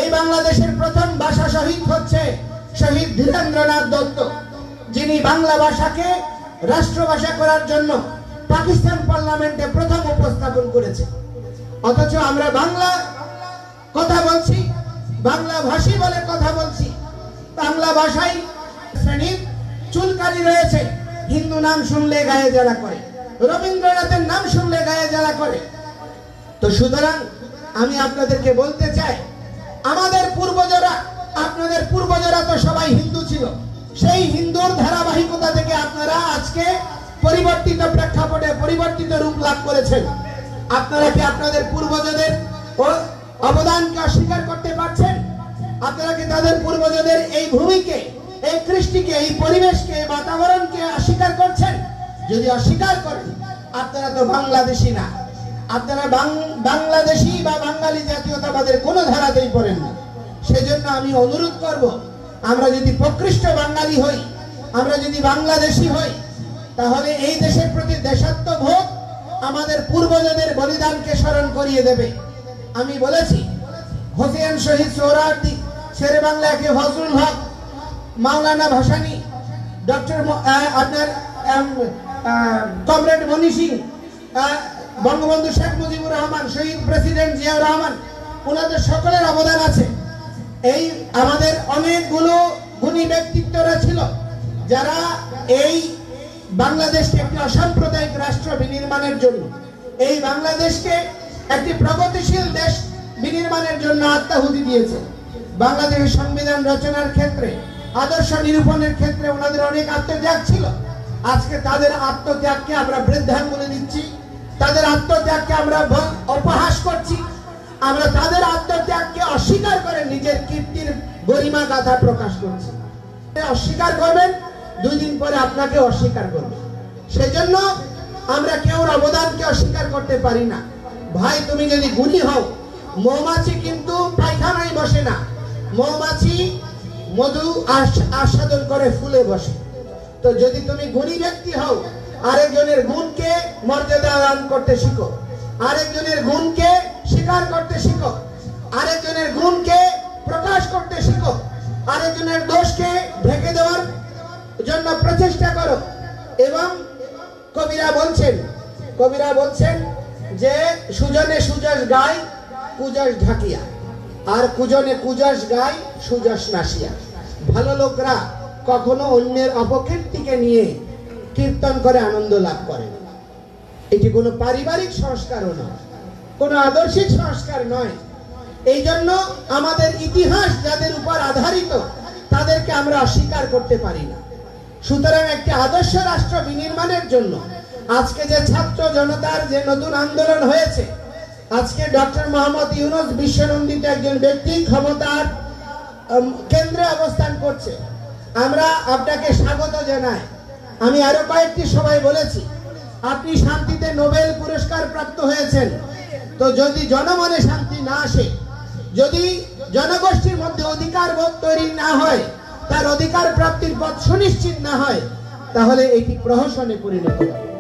এই বাংলাদেশের প্রথম ভাষা শহীদ হচ্ছে শহীদ ধীরেন্দ্রনাথ দত্ত, যিনি বাংলা ভাষাকে রাষ্ট্রভাষা করার জন্য পাকিস্তান পার্লামেন্টে প্রথম উপস্থাপন করেছে। অথচ আমরা বাংলা কথা বলছি, বাংলা ভাষী বলে কথা বলছি, বাংলা ভাষায় শ্রেণীর চুলকানি রয়েছে। হিন্দু নাম শুনলে গায়ে জ্বালা করে, রবীন্দ্রনাথের নাম শুনলে গায়ে জ্বালা করে। তো সুতরাং আমি আপনাদেরকে বলতে চাই, আমাদের পূর্বজরা, আপনাদের পূর্বজরা তো সবাই হিন্দু ছিল, সেই হিন্দুর ধারাবাহিকতা থেকে আপনারা আজকে পরিবর্তিত প্রেক্ষাপটে পরিবর্তিত রূপ লাভ করেছেন। আপনারা কি আপনাদের পূর্বজদের অবদানকে অস্বীকার করতে পারছেন? আপনারা কি তাদের পূর্বজদের এই ভূমিকে, এই কৃষ্টিকে, এই পরিবেশকে, এই বাতাবরণকে অস্বীকার করছেন? যদি অস্বীকার করেন, আপনারা তো বাংলাদেশী না, আপনারা বাংলাদেশী বা বাঙালি জাতীয়তাবাদের কোনো ধারাতেই পড়েন না। সেজন্য আমি অনুরোধ করব, আমরা যদি প্রকৃষ্ট বাঙালি হই, আমরা যদি বাংলাদেশী হই, তাহলে এই দেশের প্রতি দেশাত্মবোধ আমাদের পূর্বজদের বলিদানকে স্মরণ করিয়ে দেবে। আমি বলেছি, হোসেন শহীদ সোহরাওয়ার্দী, শেরে বাংলা কে ফজলুল হক, মাওলানা ভাসানী, ডক্টর আপনার কমরেড মনি সিং, বঙ্গবন্ধু শেখ মুজিবুর রহমান, শহীদ প্রেসিডেন্ট জিয়াউর রহমান, ওনাদের সকলের অবদান আছে। এই আমাদের অনেকগুলো গুণী ব্যক্তিত্বরা ছিল, যারা এই বাংলাদেশকে একটি অসাম্প্রদায়িক রাষ্ট্র বিনির্মাণের জন্য, এই বাংলাদেশকে একটি প্রগতিশীল দেশ বিনির্মাণের জন্য আত্মাহুতি দিয়েছে। বাংলাদেশের সংবিধান রচনার ক্ষেত্রে, আদর্শ নিরূপণের ক্ষেত্রে ওনাদের অনেক আত্মত্যাগ ছিল। আজকে তাদের আত্মত্যাগকে আমরা বৃদ্ধাঙ্গুলি দিচ্ছি, তাদের আত্মত্যাগকে আমরা উপহাস করছি, আমরা তাদের আত্মত্যাগকে অস্বীকার করে নিজের কীর্তির গরিমা গাথা প্রকাশ করছি। অস্বীকার করবেন, 2 দিন পরে আপনাকে অস্বীকার করবে। সেজন্য আমরা কেউ অবদানকে অস্বীকার করতে পারি না। ভাই, তুমি যদি গুণী হও, মৌমাছি কিন্তু পায়খানায় বসে না, মৌমাছি মধু আস্বাদন করে ফুলে বসে। তো যদি তুমি গুণী ব্যক্তি হও, আরেকজনের গুণকে মর্যাদা দান করতে শিখো, আরেকজনের গুণকে স্বীকার করতে শিখো, আরেকজনের গুণকে প্রকাশ করতে শিখো, আরেকজনের দোষকে ঢেকে দেওয়ার জন্য প্রচেষ্টা করো। এবং কবিরা বলছেন যে সুজনে সুযশ গায় কুযশ ঢাকিয়া, আর কুজনে কুযশ গায় সুযশ নাসিয়া। ভালো লোকরা কখনো অন্যের অপকীর্তিকে নিয়ে কীর্তন করে আনন্দ লাভ করে না। এটি কোনো পারিবারিক সংস্কারও নয়, কোনো আদর্শিক সংস্কার নয়। এই জন্য আমাদের ইতিহাস যাদের উপর আধারিত, তাদেরকে আমরা অস্বীকার করতে পারি না। সুতরাং একটি আদর্শ রাষ্ট্র বিনির্মাণের জন্য আজকে যে ছাত্র জনতার যে নতুন আন্দোলন হয়েছে, আজকে ডক্টর মোহাম্মদ ইউনূস বিশ্বনন্দিত একজন ব্যক্তি ক্ষমতার কেন্দ্রে অবস্থান করছে, আমরা আপনাকে স্বাগত জানাই। আমি আরো কয়েকটি সভায় বলেছি, আপনি শান্তিতে নোবেল পুরস্কার প্রাপ্ত হয়েছেন। তো যদি জনমনে শান্তি না আসে, যদি জনগোষ্ঠীর মধ্যে অধিকার বোধ তৈরি না হয়, তার অধিকার প্রাপ্তির পথ সুনিশ্চিত না হয়, তাহলে এটি প্রহসনে পরিণত হবে।